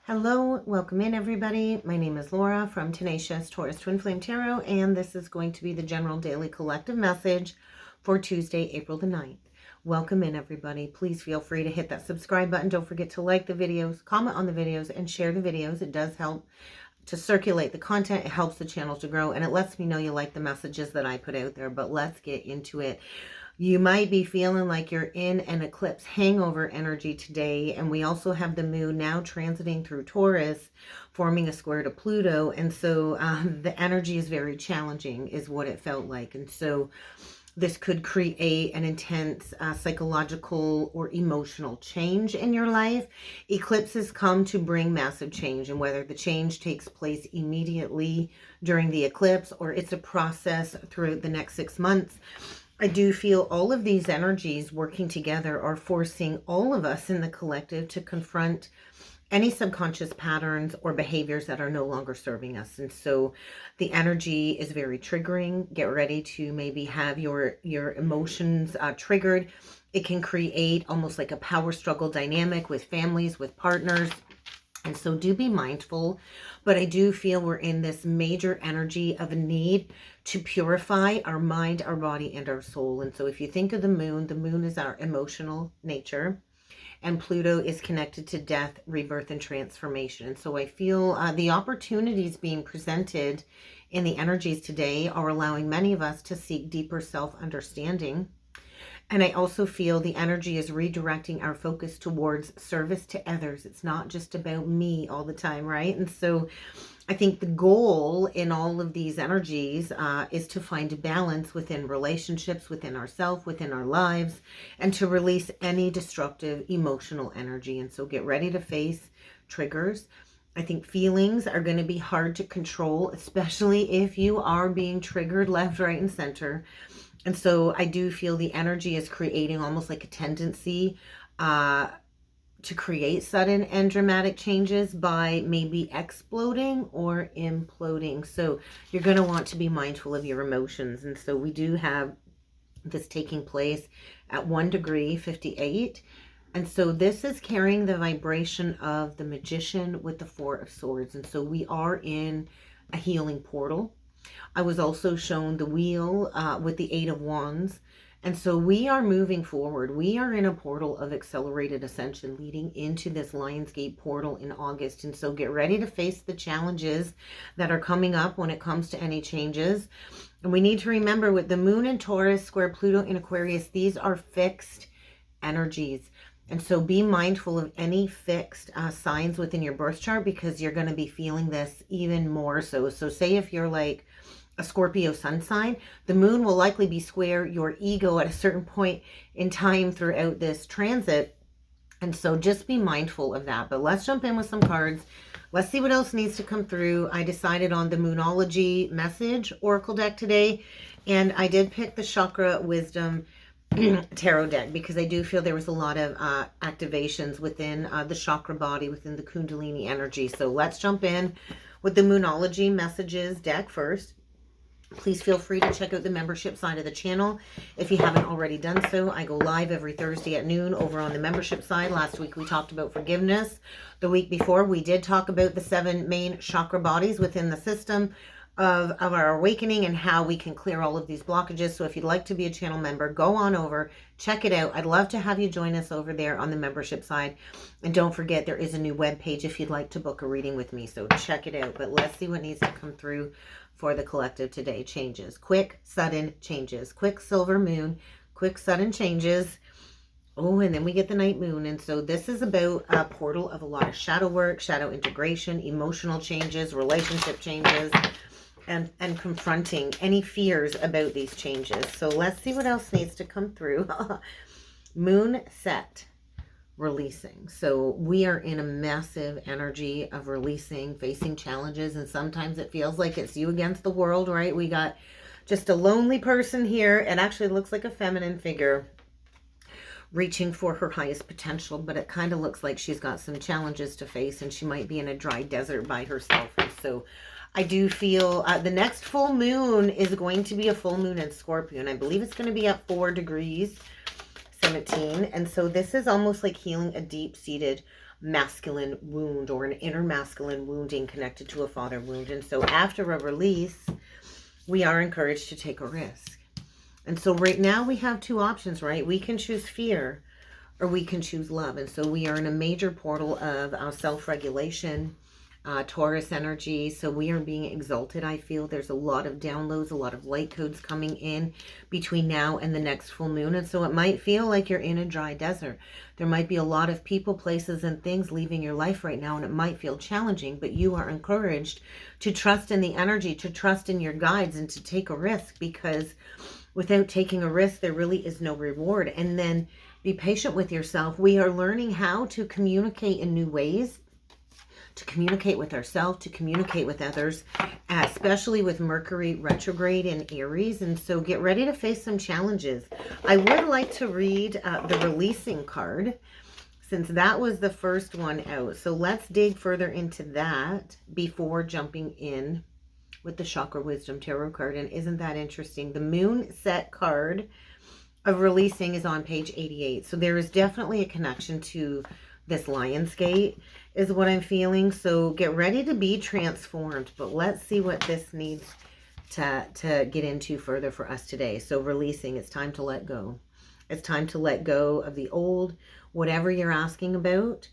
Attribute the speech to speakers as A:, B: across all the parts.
A: Hello, welcome in everybody. My name is Laura from Tenacious Taurus Twin Flame Tarot, and this is going to be the general daily collective message for Tuesday, April the 9th. Welcome in everybody. Please feel free to hit that subscribe button. Don't forget to like the videos, comment on the videos, and share the videos. It does help to circulate the content. It helps the channel to grow, and it lets me know you like the messages that I put out there. But let's get into it. You might be feeling like you're in an eclipse hangover energy today. And we also have the moon now transiting through Taurus, forming a square to Pluto. And so the energy is very challenging is what it felt like. And so this could create an intense psychological or emotional change in your life. Eclipses come to bring massive change, and whether the change takes place immediately during the eclipse or it's a process throughout the next 6 months, I do feel all of these energies working together are forcing all of us in the collective to confront any subconscious patterns or behaviors that are no longer serving us. And so the energy is very triggering. Get ready to maybe have your emotions triggered. It can create almost like a power struggle dynamic with families, with partners. And so do be mindful, but I do feel we're in this major energy of a need to purify our mind, our body, and our soul. And so if you think of the moon is our emotional nature, and Pluto is connected to death, rebirth, and transformation. And so I feel the opportunities being presented in the energies today are allowing many of us to seek deeper self-understanding. And I also feel the energy is redirecting our focus towards service to others. It's not just about me all the time, right? And so I think the goal in all of these energies is to find balance within relationships, within ourselves, within our lives, and to release any destructive emotional energy. And so get ready to face triggers. I think feelings are going to be hard to control, especially if you are being triggered left, right, and center. And so I do feel the energy is creating almost like a tendency to create sudden and dramatic changes by maybe exploding or imploding. So you're going to want to be mindful of your emotions. And so we do have this taking place at 1 degree 58. And so this is carrying the vibration of the Magician with the 4 of Swords. And so we are in a healing portal. I was also shown the wheel with the 8 of Wands. And so we are moving forward. We are in a portal of accelerated ascension leading into this Lionsgate portal in August. And so get ready to face the challenges that are coming up when it comes to any changes. And we need to remember with the moon in Taurus, square Pluto in Aquarius, these are fixed energies. And so be mindful of any fixed signs within your birth chart, because you're going to be feeling this even more so. So say if you're like a Scorpio sun sign, the moon will likely be square your ego at a certain point in time throughout this transit. And so just be mindful of that. But let's jump in with some cards. Let's see what else needs to come through. I decided on the Moonology message oracle deck today, and I did pick the Chakra Wisdom tarot deck because I do feel there was a lot of activations within the chakra body, within the Kundalini energy. So let's jump in with the Moonology messages deck first. Please feel free to check out the membership side of the channel if you haven't already done so. I go live every Thursday at noon over on the membership side. Last week we talked about forgiveness. The week before we did talk about the 7 main chakra bodies within the system of our awakening and how we can clear all of these blockages. So if you'd like to be a channel member, go on over, check it out. I'd love to have you join us over there on the membership side. And don't forget, there is a new webpage if you'd like to book a reading with me. So check it out. But let's see what needs to come through for the collective today. Changes. Quick, sudden changes. Quick silver moon. Quick, sudden changes. Oh, and then we get the night moon. And so this is about a portal of a lot of shadow work, shadow integration, emotional changes, relationship changes, and confronting any fears about these changes. So let's see what else needs to come through. Moon set, releasing. So we are in a massive energy of releasing, facing challenges, and sometimes it feels like it's you against the world, right? We got just a lonely person here. It actually looks like a feminine figure reaching for her highest potential, but it kind of looks like she's got some challenges to face, and she might be in a dry desert by herself. And so I do feel the next full moon is going to be a full moon in Scorpio, and I believe it's going to be at 4 degrees 17. And so this is almost like healing a deep-seated masculine wound or an inner masculine wounding connected to a father wound. And so after a release, we are encouraged to take a risk. And so right now we have two options, right? We can choose fear or we can choose love. And so we are in a major portal of our self-regulation, Taurus energy. So we are being exalted. I feel there's a lot of downloads, a lot of light codes coming in between now and the next full moon. And so it might feel like you're in a dry desert. There might be a lot of people, places, and things leaving your life right now, and it might feel challenging, but you are encouraged to trust in the energy, to trust in your guides, and to take a risk, because without taking a risk, there really is no reward. And then be patient with yourself. We are learning how to communicate in new ways, to communicate with ourselves, to communicate with others, especially with Mercury retrograde in Aries. And so get ready to face some challenges. I would like to read the releasing card, since that was the first one out. So let's dig further into that before jumping in with the Chakra Wisdom Tarot card. And isn't that interesting? The Moon Set card of releasing is on page 88. So there is definitely a connection to this Lionsgate, is what I'm feeling. So get ready to be transformed. But let's see what this needs to get into further for us today. So releasing, it's time to let go. It's time to let go of the old. Whatever you're asking about,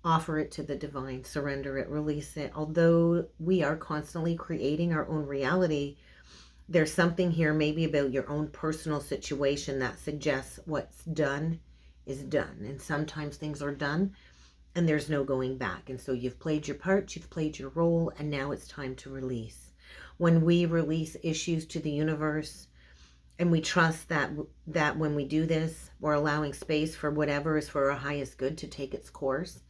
A: offer it to the divine. Surrender it, release it. Although we are constantly creating our own reality, there's something here maybe about your own personal situation that suggests what's done is done. And sometimes things are done and there's no going back. And so you've played your part, you've played your role, and now it's time to release. When we release issues to the universe, and we trust that when we do this, we're allowing space for whatever is for our highest good to take its course,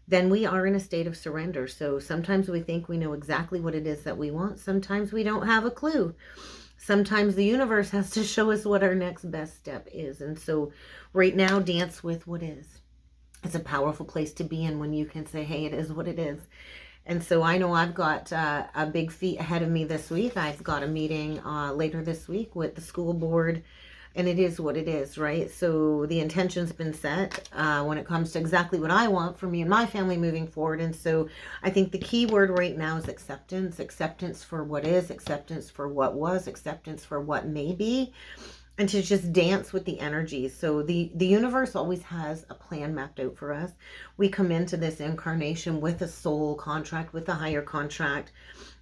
A: then we are in a state of surrender. So sometimes we think we know exactly what it is that we want. Sometimes we don't have a clue. Sometimes the universe has to show us what our next best step is. And so right now, dance with what is. It's a powerful place to be in when you can say, hey, it is what it is. And so I know I've got a big feat ahead of me this week. I've got a meeting later this week with the school board, and it is what it is, right? So the intention's been set when it comes to exactly what I want for me and my family moving forward. And so I think the key word right now is acceptance. Acceptance for what is, acceptance for what was, acceptance for what may be, and to just dance with the energies. So the universe always has a plan mapped out for us. We come into this incarnation with a soul contract, with a higher contract.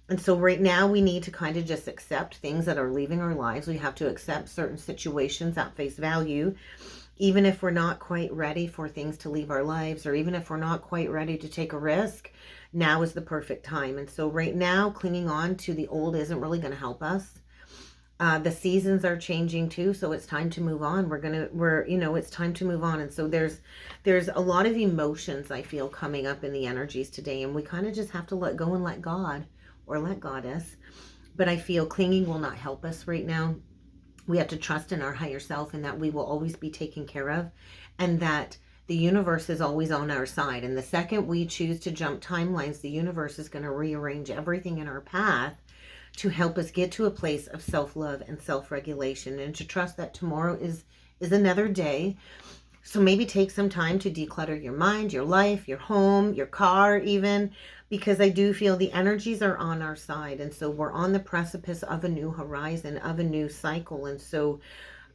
A: And so right now we need to kind of just accept things that are leaving our lives. We have to accept certain situations at face value, even if we're not quite ready for things to leave our lives, or even if we're not quite ready to take a risk. Now is the perfect time. And so right now, clinging on to the old isn't really going to help us. The seasons are changing too, so it's time to move on. It's time to move on. And so there's a lot of emotions I feel coming up in the energies today, and we kind of just have to let go and let God, or let Goddess. But I feel clinging will not help us right now. We have to trust in our higher self, and that we will always be taken care of, and that the universe is always on our side. And the second we choose to jump timelines, the universe is going to rearrange everything in our path to help us get to a place of self-love and self-regulation, and to trust that tomorrow is another day. So maybe take some time to declutter your mind, your life, your home, your car even, because I do feel the energies are on our side. And so we're on the precipice of a new horizon, of a new cycle. And so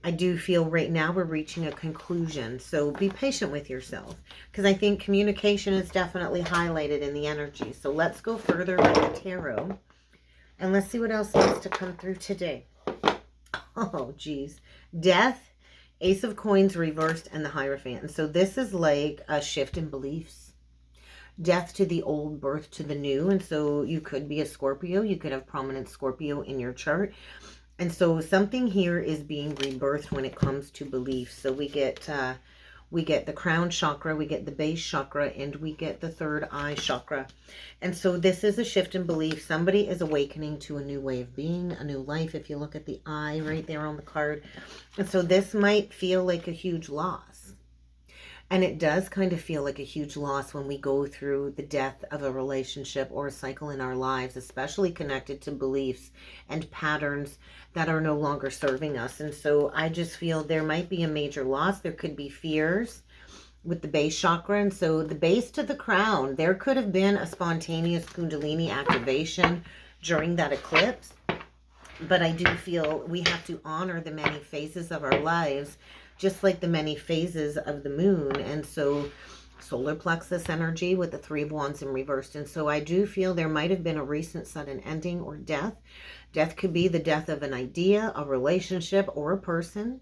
A: I do feel right now we're reaching a conclusion. So be patient with yourself, because I think communication is definitely highlighted in the energy. So let's go further with the tarot. And let's see what else needs to come through today. Oh, geez. Death, Ace of Coins reversed, and the Hierophant. And so this is like a shift in beliefs. Death to the old, birth to the new. And so you could be a Scorpio. You could have prominent Scorpio in your chart. And so something here is being rebirthed when it comes to beliefs. So we get the crown chakra, we get the base chakra, and we get the third eye chakra. And so this is a shift in belief. Somebody is awakening to a new way of being, a new life, if you look at the eye right there on the card. And so this might feel like a huge loss. And it does kind of feel like a huge loss when we go through the death of a relationship or a cycle in our lives, especially connected to beliefs and patterns that are no longer serving us. And so I just feel there might be a major loss. There could be fears with the base chakra. And so the base to the crown, there could have been a spontaneous Kundalini activation during that eclipse. But I do feel we have to honor the many phases of our lives, just like the many phases of the moon. And so solar plexus energy with the Three of Wands in reversed. And so I do feel there might have been a recent sudden ending or death. Death could be the death of an idea, a relationship, or a person.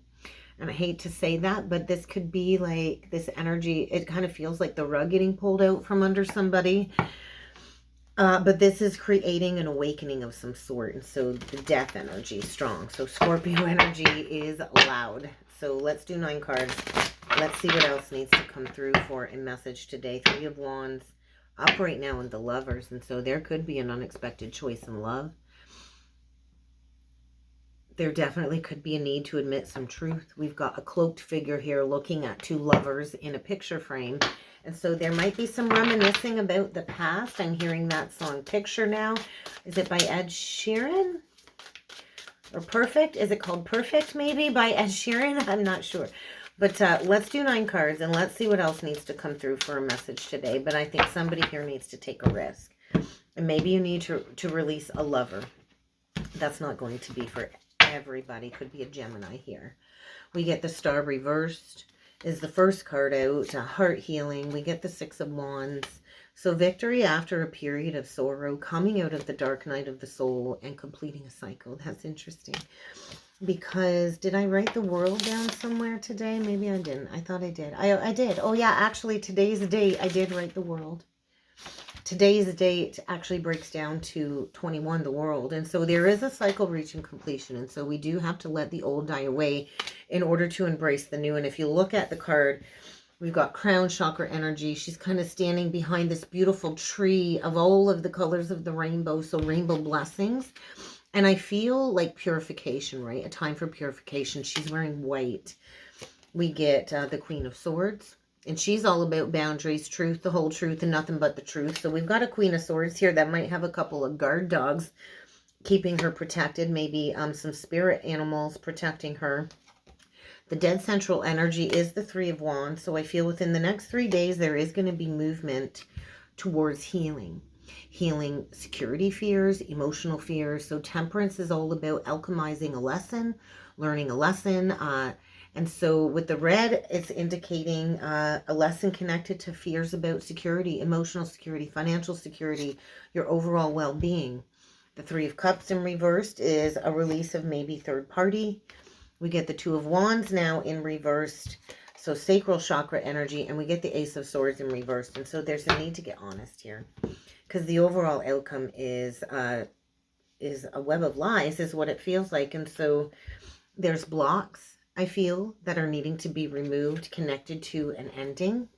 A: And I hate to say that, but this could be like this energy. It kind of feels like the rug getting pulled out from under somebody. But this is creating an awakening of some sort. And so the death energy is strong. So Scorpio energy is loud. So let's do 9 cards. Let's see what else needs to come through for a message today. 3 of Wands up right now in the Lovers. And so there could be an unexpected choice in love. There definitely could be a need to admit some truth. We've got a cloaked figure here looking at 2 lovers in a picture frame. And so there might be some reminiscing about the past. I'm hearing that song Picture now. Is it by Ed Sheeran? Or Perfect? Is it called Perfect maybe by Ed Sheeran? I'm not sure. But let's do 9 cards and let's see what else needs to come through for a message today. But I think somebody here needs to take a risk. And maybe you need to release a lover. That's not going to be for everybody. Could be a Gemini here. We get the Star reversed. Is the first card out, heart healing. We get the 6 of Wands. So victory after a period of sorrow, coming out of the dark night of the soul and completing a cycle. That's interesting. Because did I write the world down somewhere today? Maybe I didn't. I thought I did. I did. Oh yeah, actually today's date I did write the world. Today's date actually breaks down to 21, the world. And so there is a cycle reaching completion. And so we do have to let the old die away in order to embrace the new. And if you look at the card, we've got crown chakra energy. She's kind of standing behind this beautiful tree of all of the colors of the rainbow. So rainbow blessings. And I feel like purification, right? A time for purification. She's wearing white. We get the Queen of Swords. And she's all about boundaries, truth, the whole truth, and nothing but the truth. So we've got a Queen of Swords here that might have a couple of guard dogs keeping her protected. Maybe some spirit animals protecting her. The dead central energy is the 3 of Wands. So I feel within the next 3 days, there is going to be movement towards healing. Healing security fears, emotional fears. So temperance is all about alchemizing a lesson, learning a lesson, and so with the red, it's indicating a lesson connected to fears about security, emotional security, financial security, your overall well-being. The 3 of Cups in reversed is a release of maybe third party. We get the 2 of Wands now in reversed. So sacral chakra energy, and we get the Ace of Swords in reversed. And so there's a need to get honest here because the overall outcome is a web of lies is what it feels like. And so there's blocks, I feel, that are needing to be removed, connected to an ending.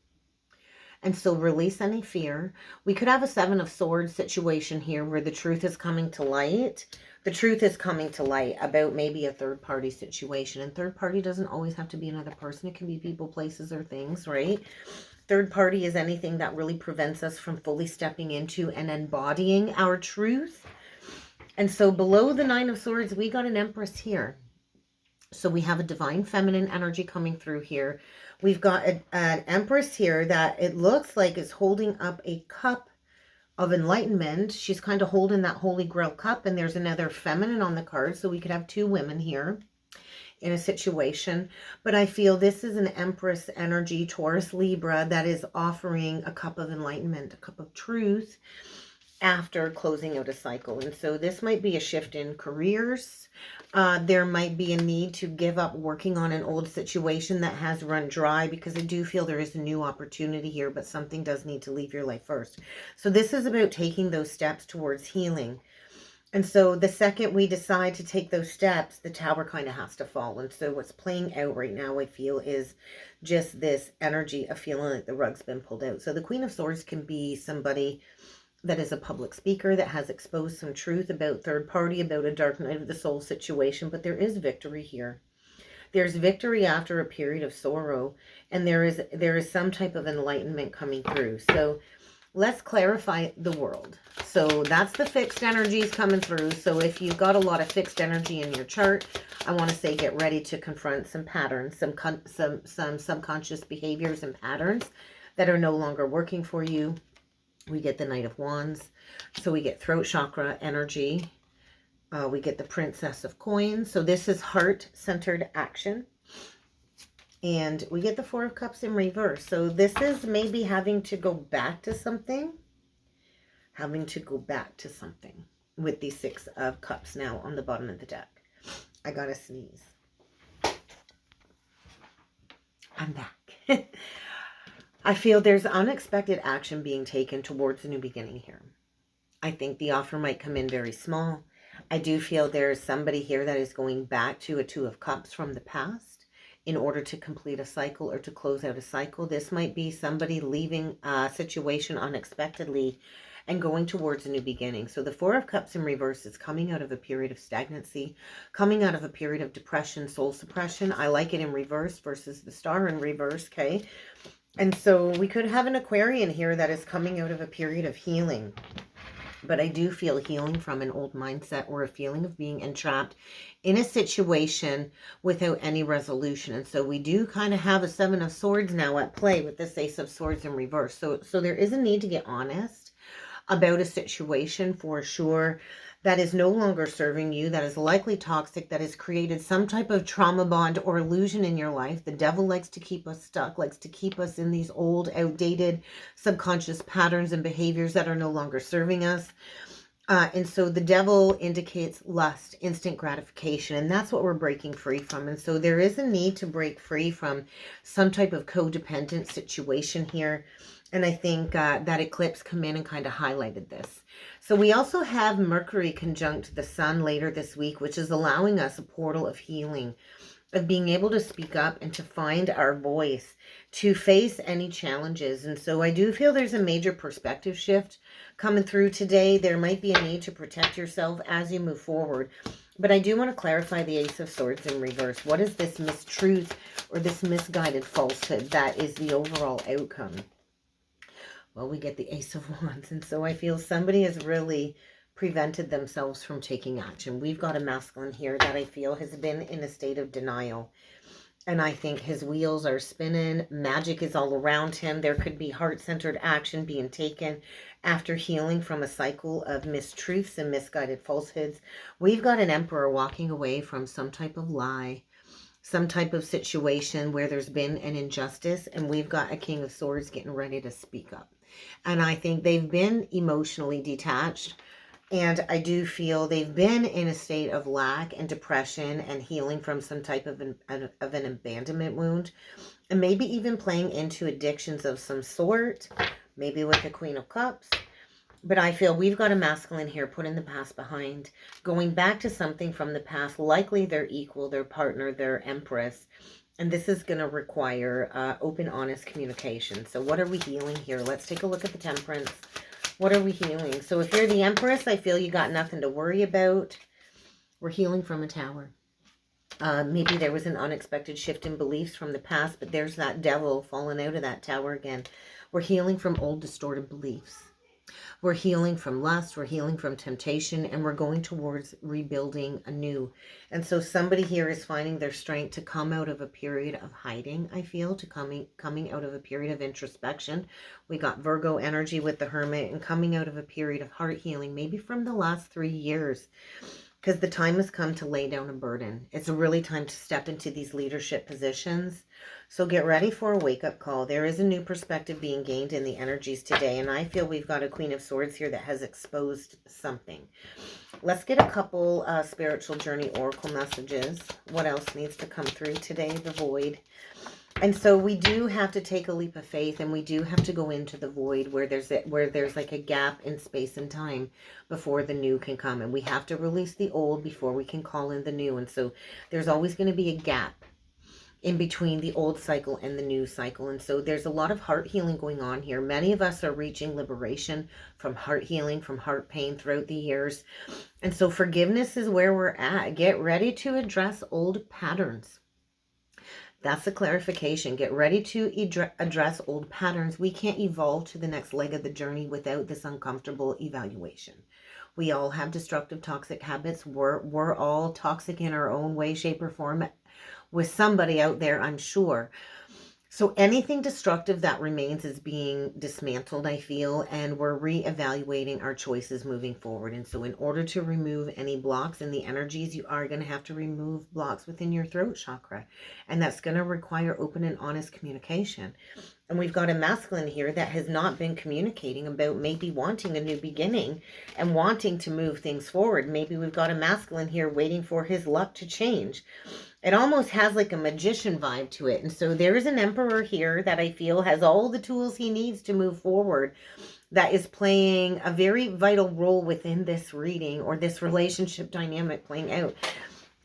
A: And so release any fear. We could have a 7 of Swords situation here where the truth is coming to light. The truth is coming to light about maybe a third party situation. And third party doesn't always have to be another person. It can be people, places, or things, right? Third party is anything that really prevents us from fully stepping into and embodying our truth. And so below the 9 of Swords, we got an Empress here. So we have a divine feminine energy coming through here. We've got an Empress here that it looks like is holding up a cup of enlightenment. She's kind of holding that Holy Grail cup, and there's another feminine on the card. So we could have 2 women here in a situation. But I feel this is an Empress energy, Taurus, Libra, that is offering a cup of enlightenment, a cup of truth after closing out a cycle. And so this might be a shift in careers. There might be a need to give up working on an old situation that has run dry, because I do feel there is a new opportunity here, but something does need to leave your life first. So this is about taking those steps towards healing. And so the second we decide to take those steps, the tower kind of has to fall. And so what's playing out right now, I feel, is just this energy of feeling like the rug's been pulled out. So the Queen of Swords can be somebody that is a public speaker that has exposed some truth about third party, about a dark night of the soul situation, but there is victory here. There's victory after a period of sorrow, and there is some type of enlightenment coming through. So let's clarify the world. So that's the fixed energies coming through. So if you've got a lot of fixed energy in your chart, I want to say get ready to confront some patterns, some subconscious behaviors and patterns that are no longer working for you. We get the Knight of Wands. So we get throat chakra energy. We get the Princess of Coins. So this is heart-centered action. And we get the Four of Cups in reverse. So this is maybe having to go back to something. Having to go back to something with the Six of Cups now on the bottom of the deck. I gotta sneeze. I'm back. I feel there's unexpected action being taken towards a new beginning here. I think the offer might come in very small. I do feel there's somebody here that is going back to a Two of Cups from the past in order to complete a cycle or to close out a cycle. This might be somebody leaving a situation unexpectedly and going towards a new beginning. So the Four of Cups in reverse is coming out of a period of stagnancy, coming out of a period of depression, soul suppression. I like it in reverse versus the Star in reverse, okay? And so we could have an Aquarian here that is coming out of a period of healing. But I do feel healing from an old mindset or a feeling of being entrapped in a situation without any resolution. And so we do kind of have a Seven of Swords now at play with this Ace of Swords in reverse. So there is a need to get honest about a situation for sure that is no longer serving you, that is likely toxic, that has created some type of trauma bond or illusion in your life. The devil likes to keep us stuck, likes to keep us in these old, outdated, subconscious patterns and behaviors that are no longer serving us. And so the devil indicates lust, instant gratification, and that's what we're breaking free from. And so there is a need to break free from some type of codependent situation here. And I think that eclipse come in and kind of highlighted this. So we also have Mercury conjunct the Sun later this week, which is allowing us a portal of healing, of being able to speak up and to find our voice, to face any challenges. And so I do feel there's a major perspective shift coming through today. There might be a need to protect yourself as you move forward. But I do want to clarify the Ace of Swords in reverse. What is this mistruth or this misguided falsehood that is the overall outcome? Well, we get the Ace of Wands. And so I feel somebody has really prevented themselves from taking action. We've got a masculine here that I feel has been in a state of denial. And I think his wheels are spinning. Magic is all around him. There could be heart-centered action being taken after healing from a cycle of mistruths and misguided falsehoods. We've got an Emperor walking away from some type of lie, some type of situation where there's been an injustice. And we've got a King of Swords getting ready to speak up. And I think they've been emotionally detached. And I do feel they've been in a state of lack and depression and healing from some type of an abandonment wound. And maybe even playing into addictions of some sort. Maybe with the Queen of Cups. But I feel we've got a masculine here putting the past behind. Going back to something from the past. Likely their equal, their partner, their empress. And this is going to require open, honest communication. So what are we healing here? Let's take a look at the Temperance. What are we healing? So if you're the Empress, I feel you got nothing to worry about. We're healing from a Tower. Maybe there was an unexpected shift in beliefs from the past, but there's that devil falling out of that tower again. We're healing from old distorted beliefs. We're healing from lust, we're healing from temptation, and we're going towards rebuilding anew. And so somebody here is finding their strength to come out of a period of hiding, I feel, to coming out of a period of introspection. We got Virgo energy with the Hermit, and coming out of a period of heart healing, maybe from the last 3 years. Because the time has come to lay down a burden. It's really time to step into these leadership positions. So get ready for a wake-up call. There is a new perspective being gained in the energies today. And I feel we've got a Queen of Swords here that has exposed something. Let's get a couple spiritual journey oracle messages. What else needs to come through today? The void. And so we do have to take a leap of faith, and we do have to go into the void where there's like a gap in space and time before the new can come. And we have to release the old before we can call in the new. And so there's always going to be a gap in between the old cycle and the new cycle. And so there's a lot of heart healing going on here. Many of us are reaching liberation from heart healing, from heart pain throughout the years. And so forgiveness is where we're at. Get ready to address old patterns. That's the clarification. Get ready to address old patterns. We can't evolve to the next leg of the journey without this uncomfortable evaluation. We all have destructive, toxic habits. We're all toxic in our own way, shape, or form with somebody out there, I'm sure. So anything destructive that remains is being dismantled, I feel, and we're reevaluating our choices moving forward. And so in order to remove any blocks in the energies, you are going to have to remove blocks within your throat chakra. And that's going to require open and honest communication. And we've got a masculine here that has not been communicating about maybe wanting a new beginning and wanting to move things forward. Maybe we've got a masculine here waiting for his luck to change. It almost has like a magician vibe to it. And so there is an emperor here that I feel has all the tools he needs to move forward, that is playing a very vital role within this reading or this relationship dynamic playing out.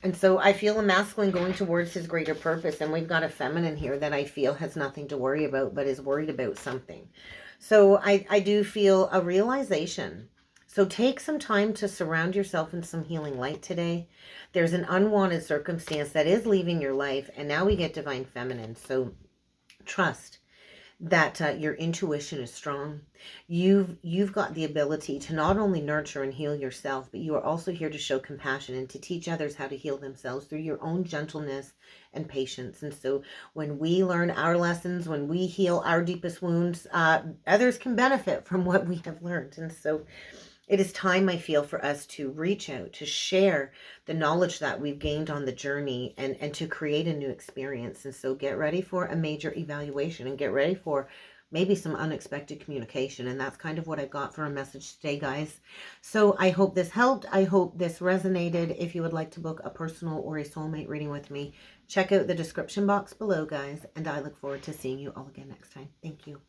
A: And so I feel a masculine going towards his greater purpose. And we've got a feminine here that I feel has nothing to worry about, but is worried about something. So I do feel a realization. So take some time to surround yourself in some healing light today. There's an unwanted circumstance that is leaving your life. And now we get divine feminine. So trust that your intuition is strong. You've got the ability to not only nurture and heal yourself, but you are also here to show compassion and to teach others how to heal themselves through your own gentleness and patience. And so when we learn our lessons, when we heal our deepest wounds, others can benefit from what we have learned. And so it is time, I feel, for us to reach out, to share the knowledge that we've gained on the journey and to create a new experience. And so get ready for a major evaluation and get ready for maybe some unexpected communication. And that's kind of what I got for a message today, guys. So I hope this helped. I hope this resonated. If you would like to book a personal or a soulmate reading with me, check out the description box below, guys. And I look forward to seeing you all again next time. Thank you.